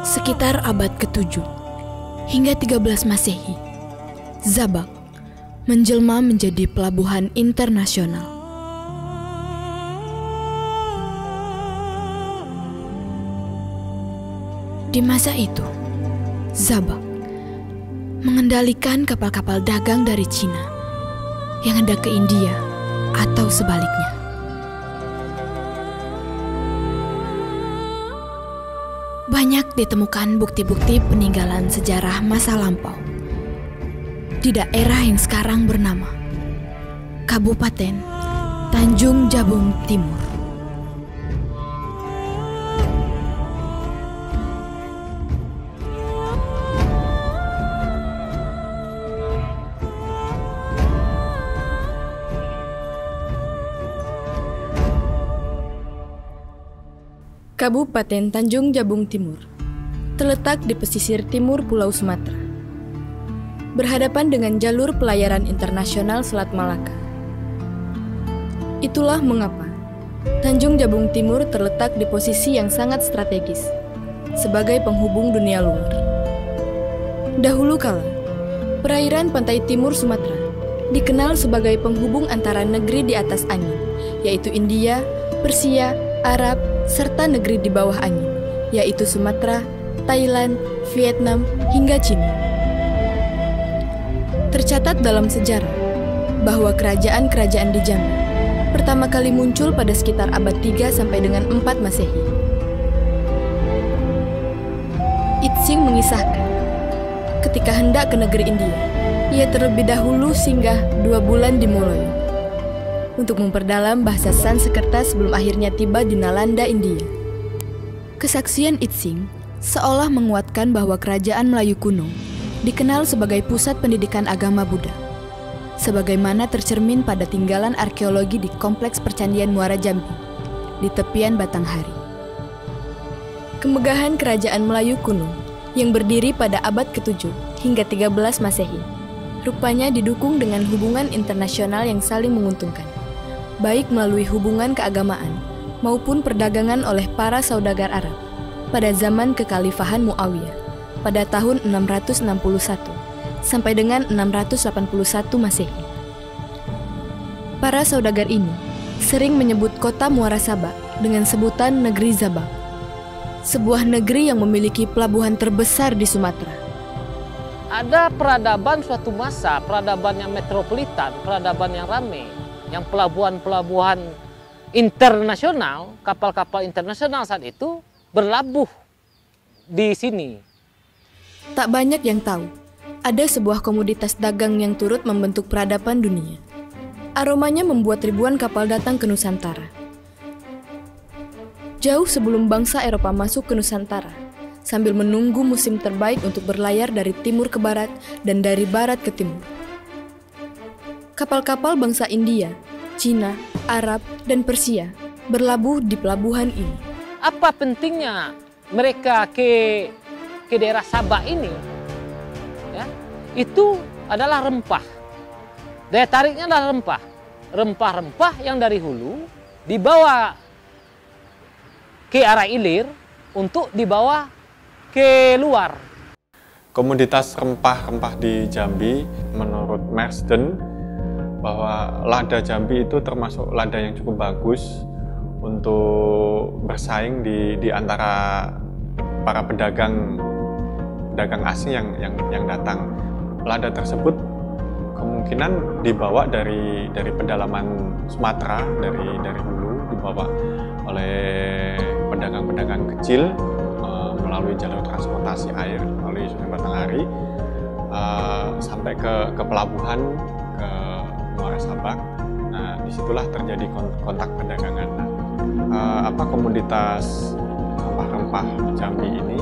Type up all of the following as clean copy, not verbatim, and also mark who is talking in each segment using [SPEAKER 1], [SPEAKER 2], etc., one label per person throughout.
[SPEAKER 1] Sekitar abad ke-7 hingga 13 Masehi, Zabak menjelma menjadi pelabuhan internasional. Di masa itu, Zabak mengendalikan kapal-kapal dagang dari Cina yang hendak ke India atau sebaliknya. Banyak ditemukan bukti-bukti peninggalan sejarah masa lampau di daerah yang sekarang bernama Kabupaten Tanjung Jabung Timur. Kabupaten Tanjung Jabung Timur terletak di pesisir timur Pulau Sumatera, berhadapan dengan jalur pelayaran internasional Selat Malaka. Itulah mengapa Tanjung Jabung Timur terletak di posisi yang sangat strategis sebagai penghubung dunia luar. Dahulu kala, perairan pantai timur Sumatera dikenal sebagai penghubung antara negeri di atas angin, yaitu India, Persia, Arab, serta negeri di bawah angin, yaitu Sumatera, Thailand, Vietnam, hingga Cina. Tercatat dalam sejarah bahwa kerajaan-kerajaan di Jambi pertama kali muncul pada sekitar abad 3 sampai dengan 4 Masehi. Itsing mengisahkan, ketika hendak ke negeri India, ia terlebih dahulu singgah 2 bulan di Moloyo untuk memperdalam bahasa Sanskerta sebelum akhirnya tiba di Nalanda, India. Kesaksian Itsing seolah menguatkan bahwa kerajaan Melayu kuno dikenal sebagai pusat pendidikan agama Buddha, sebagaimana tercermin pada tinggalan arkeologi di Kompleks Percandian Muara Jambi, di tepian Batanghari. Kemegahan kerajaan Melayu kuno yang berdiri pada abad ke-7 hingga 13 Masehi, rupanya didukung dengan hubungan internasional yang saling menguntungkan, baik melalui hubungan keagamaan maupun perdagangan oleh para saudagar Arab pada zaman kekhalifahan Muawiyah pada tahun 661 sampai dengan 681 Masehi. Para saudagar ini sering menyebut kota Muara Sabak dengan sebutan Negeri Zabak, sebuah negeri yang memiliki pelabuhan terbesar di Sumatera.
[SPEAKER 2] Ada peradaban suatu masa, peradaban yang metropolitan, peradaban yang ramai, yang pelabuhan-pelabuhan internasional, kapal-kapal internasional saat itu berlabuh di sini.
[SPEAKER 1] Tak banyak yang tahu, ada sebuah komoditas dagang yang turut membentuk peradaban dunia. Aromanya membuat ribuan kapal datang ke Nusantara. Jauh sebelum bangsa Eropa masuk ke Nusantara, sambil menunggu musim terbaik untuk berlayar dari timur ke barat dan dari barat ke timur. Kapal-kapal bangsa India, Cina, Arab, dan Persia berlabuh di pelabuhan ini.
[SPEAKER 2] Apa pentingnya mereka ke daerah Sabak ini? Ya, itu adalah rempah. Daya tariknya adalah rempah. Rempah-rempah yang dari hulu dibawa ke arah hilir untuk dibawa ke luar.
[SPEAKER 3] Komoditas rempah-rempah di Jambi menurut Marsden bahwa lada Jambi itu termasuk lada yang cukup bagus untuk bersaing di antara para pedagang asing yang datang. Lada tersebut kemungkinan dibawa dari pedalaman Sumatera, dari hulu, dibawa oleh pedagang-pedagang kecil melalui jalur transportasi air melalui Sungai Batanghari sampai ke pelabuhan ke Muara Sabak. Nah, disitulah terjadi kontak perdagangan. Komoditas rempah-rempah Jambi ini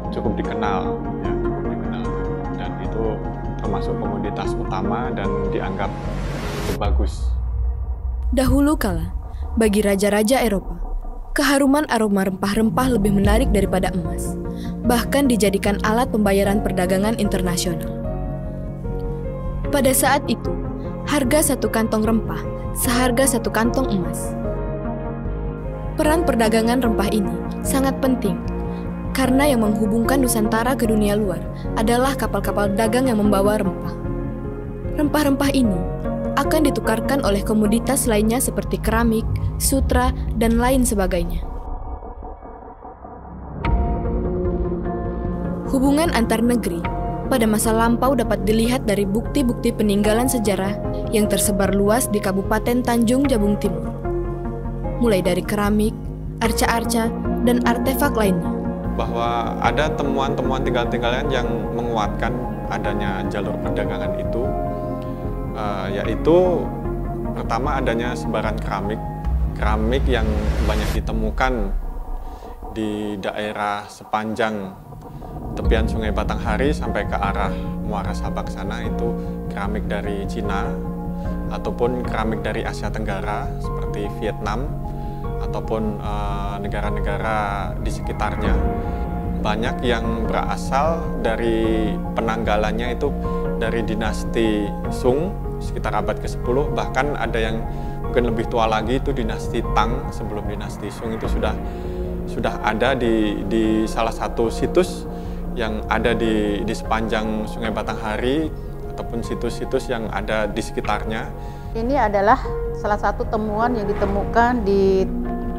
[SPEAKER 3] cukup dikenal, ya, dan itu termasuk komoditas utama dan dianggap cukup bagus.
[SPEAKER 1] Dahulu kala, bagi raja-raja Eropa, keharuman aroma rempah-rempah lebih menarik daripada emas, bahkan dijadikan alat pembayaran perdagangan internasional. Pada saat itu, harga satu kantong rempah seharga satu kantong emas. Peran perdagangan rempah ini sangat penting karena yang menghubungkan Nusantara ke dunia luar adalah kapal-kapal dagang yang membawa rempah. Rempah-rempah ini akan ditukarkan oleh komoditas lainnya seperti keramik, sutra, dan lain sebagainya. Hubungan antar negeri pada masa lampau dapat dilihat dari bukti-bukti peninggalan sejarah yang tersebar luas di Kabupaten Tanjung Jabung Timur. Mulai dari keramik, arca-arca, dan artefak lainnya.
[SPEAKER 3] Bahwa ada temuan-temuan tinggal-tinggalan yang menguatkan adanya jalur perdagangan itu, yaitu pertama adanya sebaran keramik yang banyak ditemukan di daerah sepanjang tepian Sungai Batanghari sampai ke arah Muara Sabak sana, itu keramik dari Cina ataupun keramik dari Asia Tenggara seperti Vietnam ataupun negara-negara di sekitarnya. Banyak yang berasal dari penanggalannya itu dari dinasti Sung sekitar abad ke-10, bahkan ada yang mungkin lebih tua lagi itu dinasti Tang sebelum dinasti Sung itu sudah ada di salah satu situs yang ada di sepanjang Sungai Batanghari ataupun situs-situs yang ada di sekitarnya.
[SPEAKER 4] Ini adalah salah satu temuan yang ditemukan di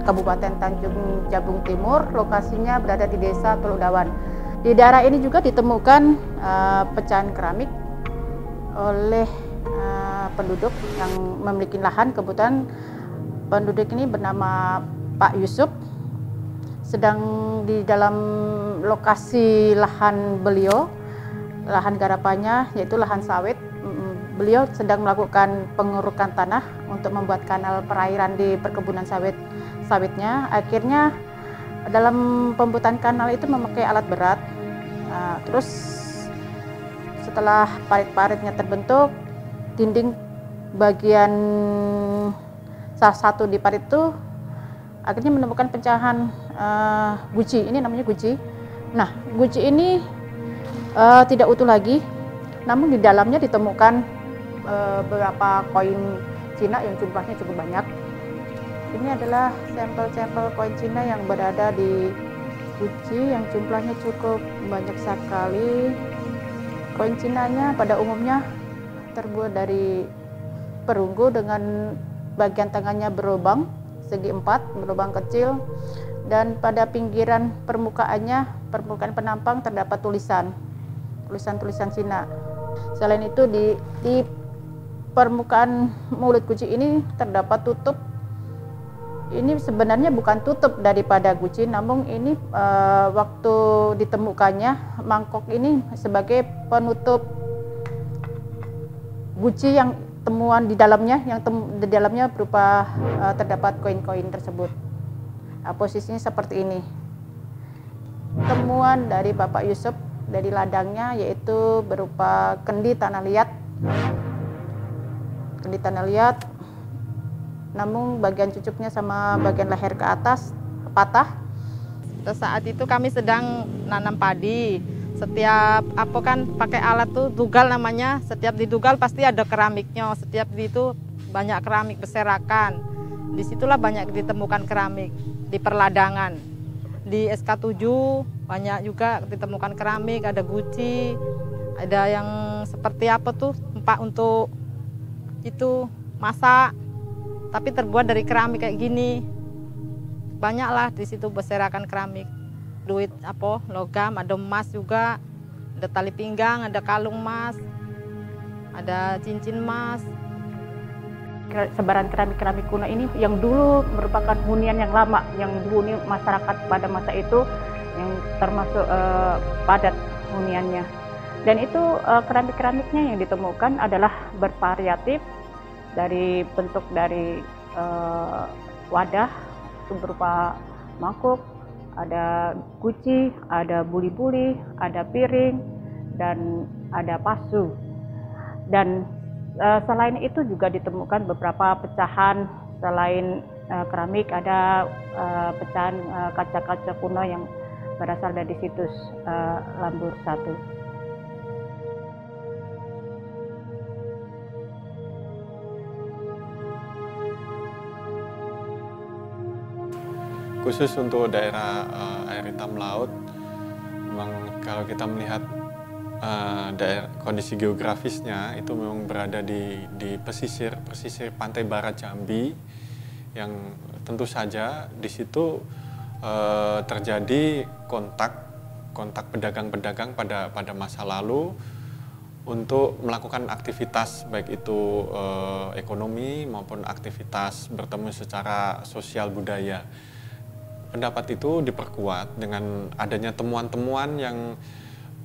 [SPEAKER 4] Kabupaten Tanjung Jabung Timur, lokasinya berada di Desa Teludawan. Di daerah ini juga ditemukan pecahan keramik oleh penduduk yang memiliki lahan. Kebetulan penduduk ini bernama Pak Yusuf. Sedang di dalam lokasi lahan beliau, lahan garapannya yaitu lahan sawit, beliau sedang melakukan pengurukan tanah untuk membuat kanal perairan di perkebunan sawitnya. Akhirnya dalam pembuatan kanal itu memakai alat berat. Terus setelah parit-paritnya terbentuk, dinding bagian salah satu di parit itu akhirnya menemukan pecahan guci. Ini namanya guci. Nah, guci ini tidak utuh lagi, namun di dalamnya ditemukan beberapa koin Cina yang jumlahnya cukup banyak. Ini adalah sampel-sampel koin Cina yang berada di guci yang jumlahnya cukup banyak sekali. Koin Cinanya pada umumnya terbuat dari perunggu dengan bagian tengahnya berlubang segi 4, berlubang kecil, dan pada pinggiran permukaan penampang terdapat tulisan-tulisan Cina. Selain itu di permukaan mulut guci ini terdapat tutup. Ini sebenarnya bukan tutup daripada guci, namun ini waktu ditemukannya mangkok ini sebagai penutup guci yang temuan di dalamnya, di dalamnya berupa terdapat koin-koin tersebut. Nah, posisinya seperti ini. Temuan dari Bapak Yusuf dari ladangnya yaitu berupa kendi tanah liat, namun bagian cucuknya sama bagian leher ke atas patah.
[SPEAKER 5] Saat itu kami sedang nanam padi. Setiap pakai alat tuh dugal namanya. Setiap didugal pasti ada keramiknya. Setiap itu banyak keramik berserakan. Disitulah banyak ditemukan keramik di perladangan. Di SK7 banyak juga ditemukan keramik. Ada guci, ada yang seperti tempat untuk itu masak, tapi terbuat dari keramik kayak gini. Banyaklah di situ berserakan keramik. Duit logam, ada emas juga, ada tali pinggang, ada kalung emas, ada cincin emas.
[SPEAKER 4] Sebaran keramik-keramik kuno ini yang dulu merupakan hunian yang lama, yang dihuni masyarakat pada masa itu, yang termasuk padat huniannya. Dan itu keramik-keramiknya yang ditemukan adalah bervariatif dari bentuk dari wadah itu berupa mangkuk, ada guci, ada buli-buli, ada piring, dan ada pasu. Dan selain itu juga ditemukan beberapa pecahan selain keramik, ada pecahan kaca-kaca kuno yang berasal dari situs Lambur 1.
[SPEAKER 3] Khusus untuk daerah air hitam laut, Memang kalau kita melihat kondisi geografisnya itu memang berada di pesisir pantai barat Jambi, yang tentu saja di situ terjadi kontak pedagang-pedagang pada masa lalu untuk melakukan aktivitas baik itu ekonomi maupun aktivitas bertemu secara sosial budaya. Pendapat itu diperkuat dengan adanya temuan-temuan yang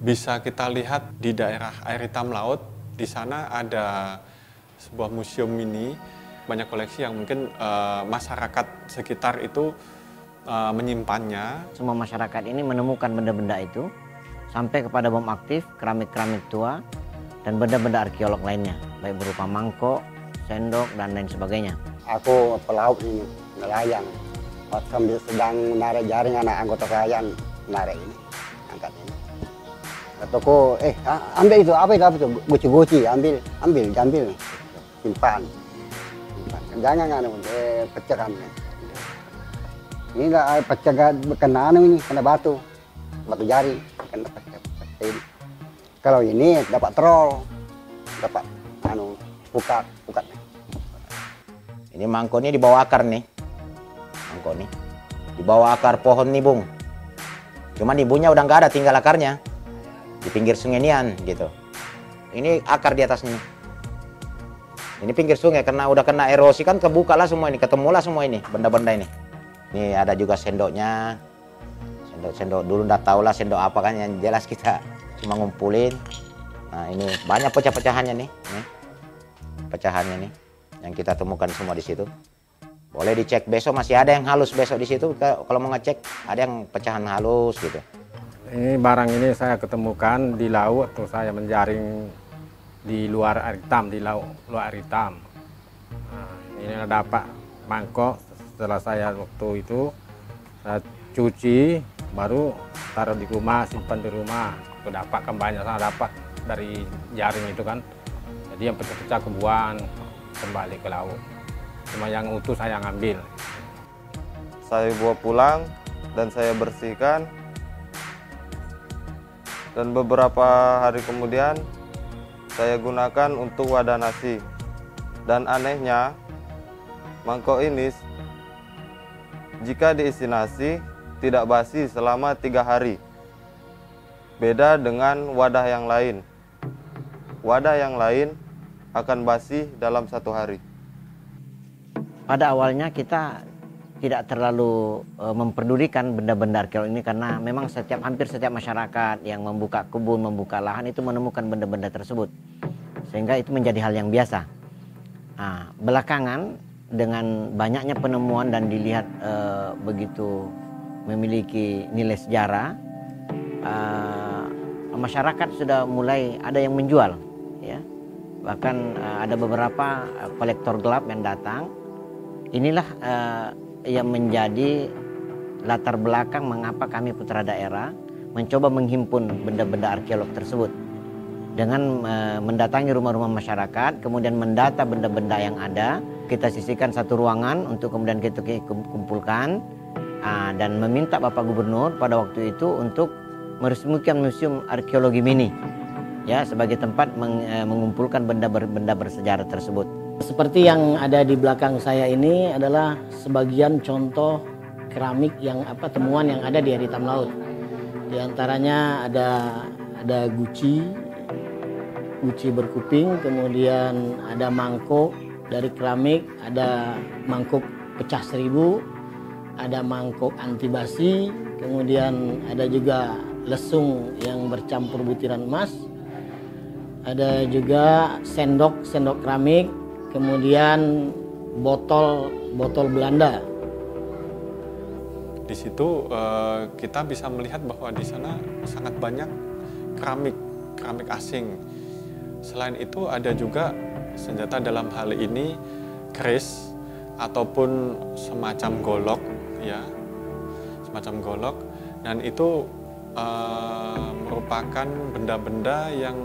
[SPEAKER 3] bisa kita lihat di daerah air hitam laut. Di sana ada sebuah museum mini, banyak koleksi yang mungkin masyarakat sekitar itu menyimpannya.
[SPEAKER 6] Semua masyarakat ini menemukan benda-benda itu sampai kepada bom aktif, keramik-keramik tua, dan benda-benda arkeolog lainnya, baik berupa mangkok, sendok, dan lain sebagainya.
[SPEAKER 7] Aku pelaut ini, nelayan. Sambil sedang menarik jaring, anak anggota kerajaan menarik ini, angkat ini. Kataku, ambil itu, apa itu, guci-guci, ambil, simpan. Jangan pecahkan. Ini enggak pecah kena ini, kena batu jari, kena pecah ini. Kalau ini dapat troll, dapat pukat.
[SPEAKER 6] Ini mangkok ini di bawah akar nih. Mangkok nih di bawah akar pohon nih, Bung. Cuman ibunya udah nggak ada, tinggal akarnya di pinggir sungai nian gitu. Ini akar di atasnya. Ini pinggir sungai, karena udah kena erosi kan kebuka lah semua ini, ketemulah semua ini benda-benda ini. Ini ada juga sendoknya. Sendok dulu udah tau lah sendok apa kan, yang jelas kita cuma ngumpulin. Nah, ini banyak pecah-pecahannya nih. Pecahannya nih yang kita temukan semua di situ. Boleh dicek besok, masih ada yang halus besok di situ. Kalau mau ngecek ada yang pecahan halus gitu.
[SPEAKER 8] Ini barang ini saya ketemukan di laut, atau saya menjaring di luar air hitam, di laut luar air hitam. Nah, ini dapat mangkok. Setelah saya waktu itu saya cuci, baru taruh di rumah, simpan di rumah. Itu dapat kan banyak, saya dapat dari jaring itu kan. Jadi yang pecah-pecah kebuang kembali ke laut. Cuma yang utuh saya ngambil.
[SPEAKER 9] Saya bawa pulang dan saya bersihkan. Dan beberapa hari kemudian saya gunakan untuk wadah nasi. Dan anehnya, mangkok ini jika diisi nasi tidak basi selama 3 hari. Beda dengan wadah yang lain. Wadah yang lain akan basi dalam 1 hari.
[SPEAKER 6] Pada awalnya kita tidak terlalu memperdulikan benda-benda arkeolog ini, karena memang hampir setiap masyarakat yang membuka kebun, membuka lahan itu menemukan benda-benda tersebut, sehingga itu menjadi hal yang biasa. Nah, belakangan dengan banyaknya penemuan dan dilihat begitu memiliki nilai sejarah, masyarakat sudah mulai ada yang menjual, ya. Bahkan ada beberapa kolektor gelap yang datang. Inilah yang menjadi latar belakang mengapa kami Putra Daerah mencoba menghimpun benda-benda arkeolog tersebut dengan mendatangi rumah-rumah masyarakat, kemudian mendata benda-benda yang ada, kita sisihkan satu ruangan untuk kemudian kita kumpulkan, dan meminta Bapak Gubernur pada waktu itu untuk meresmikan Museum Arkeologi Mini, ya, sebagai tempat mengumpulkan benda-benda bersejarah tersebut.
[SPEAKER 10] Seperti yang ada di belakang saya ini adalah sebagian contoh keramik yang temuan yang ada di air hitam laut. Di antaranya ada guci berkuping, kemudian ada mangkok dari keramik, ada mangkok pecah 1000, ada mangkok anti basi, kemudian ada juga lesung yang bercampur butiran emas, ada juga sendok keramik, kemudian botol Belanda.
[SPEAKER 3] Di situ kita bisa melihat bahwa di sana sangat banyak keramik asing. Selain itu ada juga senjata, dalam hal ini keris ataupun semacam golok, ya, semacam golok, dan itu merupakan benda-benda yang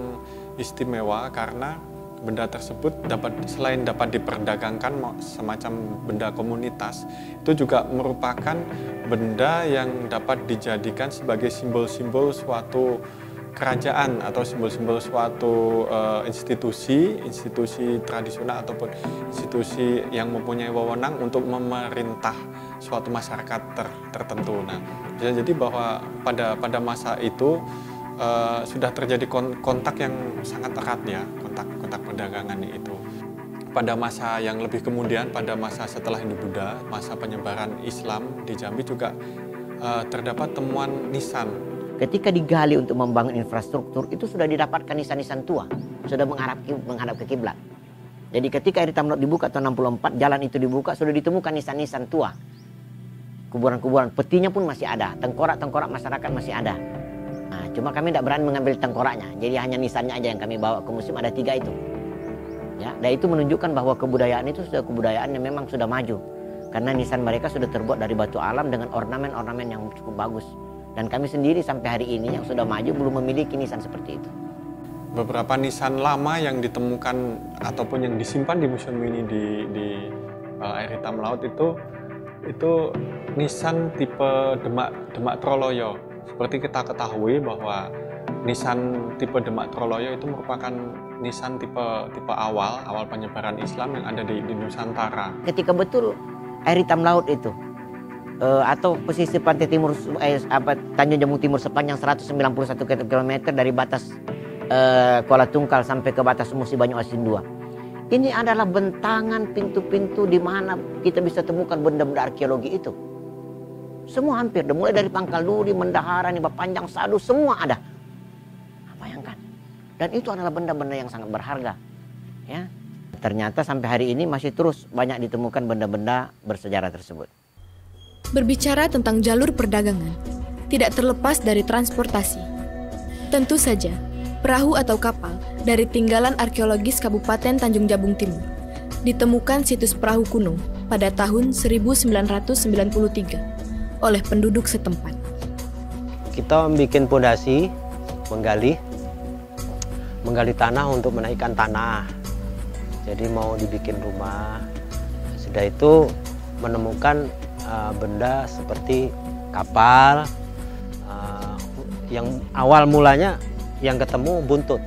[SPEAKER 3] istimewa karena benda tersebut selain dapat diperdagangkan semacam benda komunitas, itu juga merupakan benda yang dapat dijadikan sebagai simbol-simbol suatu kerajaan atau simbol-simbol suatu institusi tradisional ataupun institusi yang mempunyai wewenang untuk memerintah suatu masyarakat tertentu. Nah, bisa jadi bahwa pada masa itu sudah terjadi kontak yang sangat erat ya, kontak perdagangan itu. Pada masa yang lebih kemudian, pada masa setelah Hindu-Buddha, masa penyebaran Islam di Jambi juga terdapat temuan nisan.
[SPEAKER 11] Ketika digali untuk membangun infrastruktur, itu sudah didapatkan nisan-nisan tua, sudah menghadap ke kiblat. Jadi ketika Eritam Laut dibuka tahun 64, jalan itu dibuka, sudah ditemukan nisan-nisan tua. Kuburan-kuburan, petinya pun masih ada, tengkorak-tengkorak masyarakat masih ada. Nah, cuma kami tidak berani mengambil tengkoraknya, jadi hanya nisannya aja yang kami bawa ke museum, ada 3 itu. Ya, dan itu menunjukkan bahwa kebudayaan itu sudah kebudayaan yang memang sudah maju. Karena nisan mereka sudah terbuat dari batu alam dengan ornamen-ornamen yang cukup bagus. Dan kami sendiri sampai hari ini yang sudah maju belum memiliki nisan seperti itu.
[SPEAKER 3] Beberapa nisan lama yang ditemukan ataupun yang disimpan di museum ini di Air Hitam Laut itu nisan tipe Demak Troloyo. Seperti kita ketahui bahwa nisan tipe Demak Troloyo itu merupakan nisan tipe awal penyebaran Islam yang ada di Nusantara.
[SPEAKER 11] Ketika betul Air Hitam Laut itu atau pesisir pantai timur Tanjung Jabung Timur sepanjang 191 km dari batas Kuala Tungkal sampai ke batas Musi Banyuasin 2. Ini adalah bentangan pintu-pintu di mana kita bisa temukan benda-benda arkeologi itu. Semua hampir, mulai dari Pangkal Duri, Mendahara, Niba Panjang, Sadu, semua ada. Bayangkan. Dan itu adalah benda-benda yang sangat berharga. Ya. Ternyata sampai hari ini masih terus banyak ditemukan benda-benda bersejarah tersebut.
[SPEAKER 1] Berbicara tentang jalur perdagangan, tidak terlepas dari transportasi. Tentu saja, perahu atau kapal dari tinggalan arkeologis Kabupaten Tanjung Jabung Timur ditemukan situs perahu kuno pada tahun 1993 oleh penduduk setempat.
[SPEAKER 12] Kita bikin pondasi, menggali tanah untuk menaikkan tanah. Jadi mau dibikin rumah. Sudah itu menemukan benda seperti kapal, yang awal mulanya yang ketemu buntut.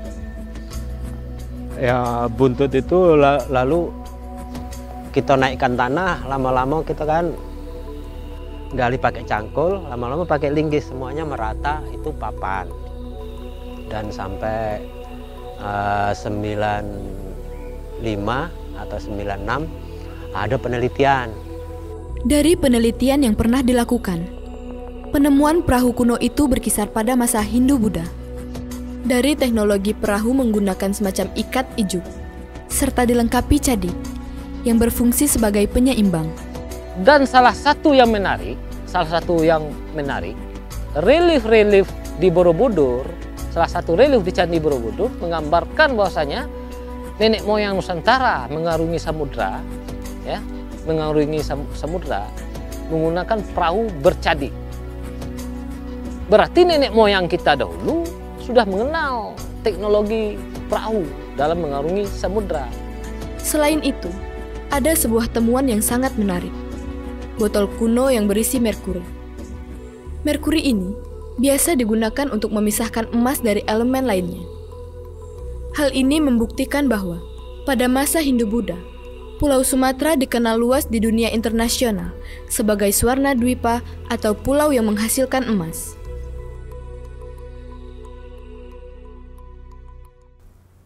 [SPEAKER 12] Ya buntut itu lalu kita naikkan tanah, lama-lama kita kan gali pakai cangkul, lama-lama pakai linggis, semuanya merata, itu papan. Dan sampai 95 atau 96 ada penelitian.
[SPEAKER 1] Dari penelitian yang pernah dilakukan, penemuan perahu kuno itu berkisar pada masa Hindu-Buddha. Dari teknologi perahu menggunakan semacam ikat ijuk, serta dilengkapi cadi yang berfungsi sebagai penyeimbang.
[SPEAKER 2] Dan salah satu yang menarik, relief-relief di Borobudur, salah satu relief di Candi Borobudur menggambarkan bahwasanya nenek moyang Nusantara mengarungi samudra, ya, samudra menggunakan perahu bercadi. Berarti nenek moyang kita dahulu sudah mengenal teknologi perahu dalam mengarungi samudra.
[SPEAKER 1] Selain itu, ada sebuah temuan yang sangat menarik. Botol kuno yang berisi merkuri. Merkuri ini biasa digunakan untuk memisahkan emas dari elemen lainnya. Hal ini membuktikan bahwa pada masa Hindu-Buddha, Pulau Sumatera dikenal luas di dunia internasional sebagai Swarna Dwipa atau pulau yang menghasilkan emas.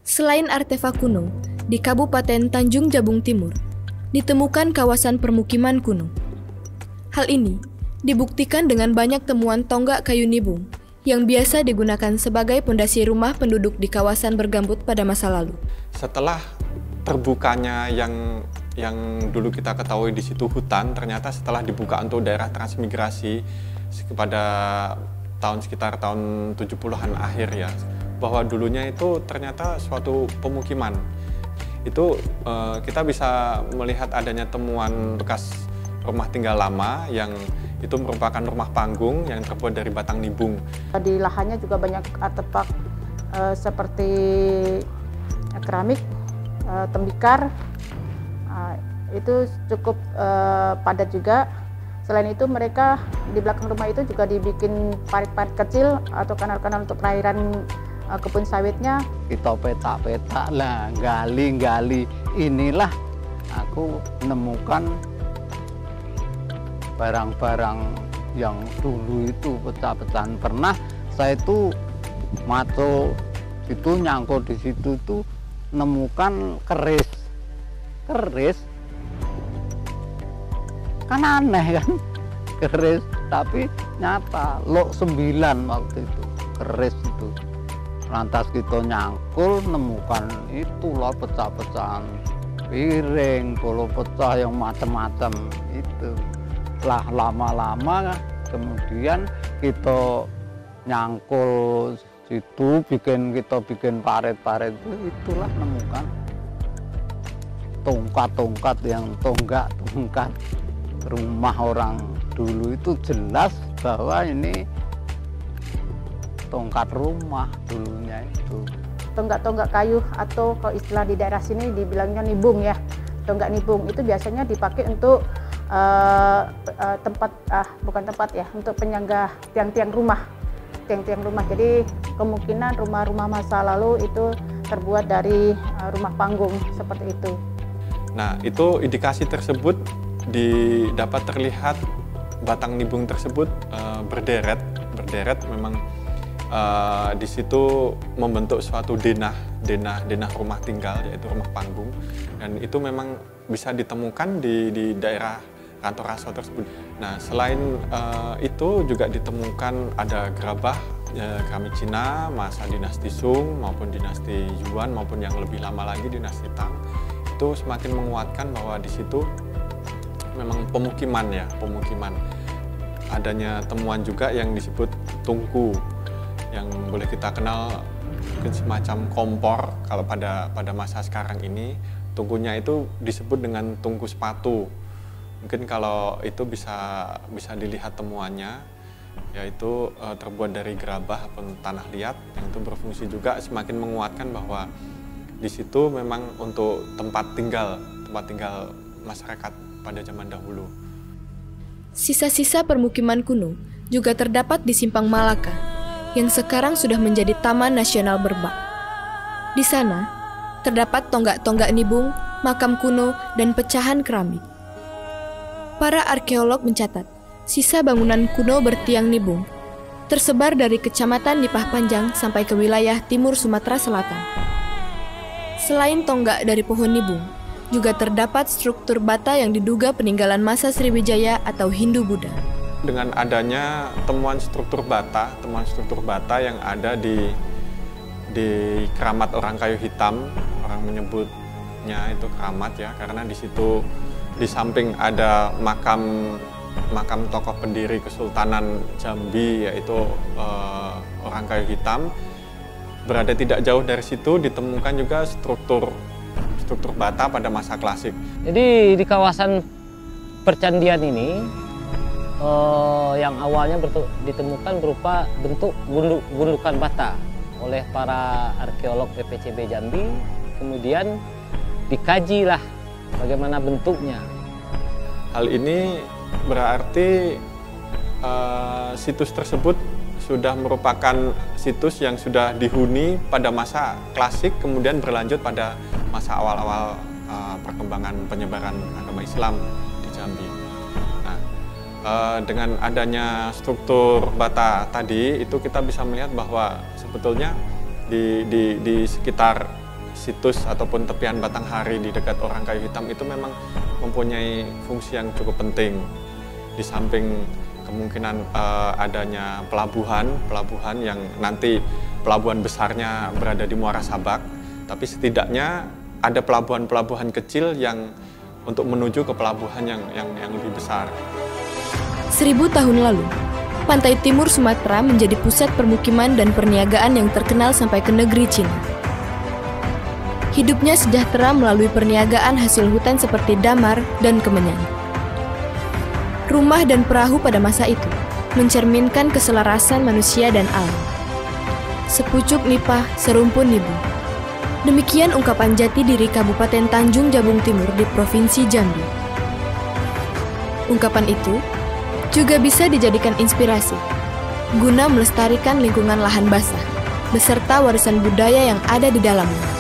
[SPEAKER 1] Selain artefak kuno, di Kabupaten Tanjung Jabung Timur ditemukan kawasan permukiman kuno. Hal ini dibuktikan dengan banyak temuan tonggak kayu nibung yang biasa digunakan sebagai pondasi rumah penduduk di kawasan bergambut pada masa lalu.
[SPEAKER 3] Setelah terbukanya yang dulu kita ketahui di situ hutan, ternyata setelah dibuka untuk daerah transmigrasi pada sekitar tahun 70-an akhir ya, bahwa dulunya itu ternyata suatu pemukiman. Itu kita bisa melihat adanya temuan bekas rumah tinggal lama yang itu merupakan rumah panggung yang terbuat dari batang nibung.
[SPEAKER 4] Di lahannya juga banyak artefak seperti keramik tembikar, itu cukup padat juga. Selain itu mereka di belakang rumah itu juga dibikin parit-parit kecil atau kanal-kanal untuk perairan kebun sawitnya.
[SPEAKER 13] Kita petak-petak lah, gali-gali, inilah aku menemukan barang-barang yang dulu itu pecah-pecahan. Pernah saya itu maco itu nyangkut di situ tuh nemukan keris kan aneh kan, keris tapi nyata lok 9 waktu itu keris itu. Lantas kita nyangkul nemukan itulah pecah-pecahan piring, bolo pecah yang macam-macam itu. Lah lama-lama kemudian kita nyangkul situ, kita bikin paret-paret itulah nemukan tongkat-tongkat yang tonggak rumah orang dulu itu, jelas bahwa ini tongkat rumah dulunya itu.
[SPEAKER 4] Tonggak-tonggak kayu atau kalau istilah di daerah sini dibilangnya nibung ya, tonggak nibung itu biasanya dipakai untuk untuk penyangga tiang-tiang rumah. Jadi kemungkinan rumah-rumah masa lalu itu terbuat dari rumah panggung seperti itu.
[SPEAKER 3] Nah, itu indikasi tersebut dapat terlihat batang nibung tersebut berderet memang di situ membentuk suatu denah rumah tinggal, yaitu rumah panggung, dan itu memang bisa ditemukan di daerah kantor raso tersebut. Nah, selain itu juga ditemukan ada gerabah keramik Cina masa dinasti Sung maupun dinasti Yuan maupun yang lebih lama lagi dinasti Tang. Itu semakin menguatkan bahwa di situ memang pemukiman. Adanya temuan juga yang disebut tungku, yang boleh kita kenal mungkin semacam kompor kalau pada masa sekarang ini. Tungkunya itu disebut dengan tungku sepatu. Mungkin kalau itu bisa dilihat temuannya, yaitu terbuat dari gerabah atau tanah liat, yang itu berfungsi juga semakin menguatkan bahwa di situ memang untuk tempat tinggal masyarakat pada zaman dahulu.
[SPEAKER 1] Sisa-sisa permukiman kuno juga terdapat di Simpang Malaka, yang sekarang sudah menjadi Taman Nasional Berbak. Di sana, terdapat tonggak-tonggak nibung, makam kuno, dan pecahan keramik. Para arkeolog mencatat, sisa bangunan kuno bertiang nibung tersebar dari Kecamatan Nipah Panjang sampai ke wilayah timur Sumatera Selatan. Selain tonggak dari pohon nibung, juga terdapat struktur bata yang diduga peninggalan masa Sriwijaya atau Hindu-Buddha.
[SPEAKER 3] Dengan adanya temuan struktur bata yang ada di keramat orang kayu hitam, orang menyebutnya itu keramat ya, karena di situ di samping ada makam tokoh pendiri Kesultanan Jambi, yaitu orang kayu hitam. Berada tidak jauh dari situ ditemukan juga struktur bata pada masa klasik.
[SPEAKER 2] Jadi di kawasan percandian ini yang awalnya ditemukan berupa bentuk gundukan bata oleh para arkeolog PPCB Jambi, kemudian dikajilah bagaimana bentuknya.
[SPEAKER 3] Hal ini berarti situs tersebut sudah merupakan situs yang sudah dihuni pada masa klasik, kemudian berlanjut pada masa awal-awal perkembangan penyebaran agama Islam di Jambi. Nah, dengan adanya struktur bata tadi, itu kita bisa melihat bahwa sebetulnya di sekitar situs ataupun tepian Batanghari di dekat orang kayu hitam itu memang mempunyai fungsi yang cukup penting. Di samping kemungkinan adanya pelabuhan yang nanti pelabuhan besarnya berada di Muara Sabak, tapi setidaknya ada pelabuhan-pelabuhan kecil yang untuk menuju ke pelabuhan yang lebih besar.
[SPEAKER 1] 1000 tahun lalu, pantai timur Sumatera menjadi pusat permukiman dan perniagaan yang terkenal sampai ke negeri Cina. Hidupnya sejahtera melalui perniagaan hasil hutan seperti damar dan kemenyan. Rumah dan perahu pada masa itu mencerminkan keselarasan manusia dan alam. Sepucuk nipah, serumpun nibung. Demikian ungkapan jati diri Kabupaten Tanjung Jabung Timur di Provinsi Jambi. Ungkapan itu juga bisa dijadikan inspirasi guna melestarikan lingkungan lahan basah beserta warisan budaya yang ada di dalamnya.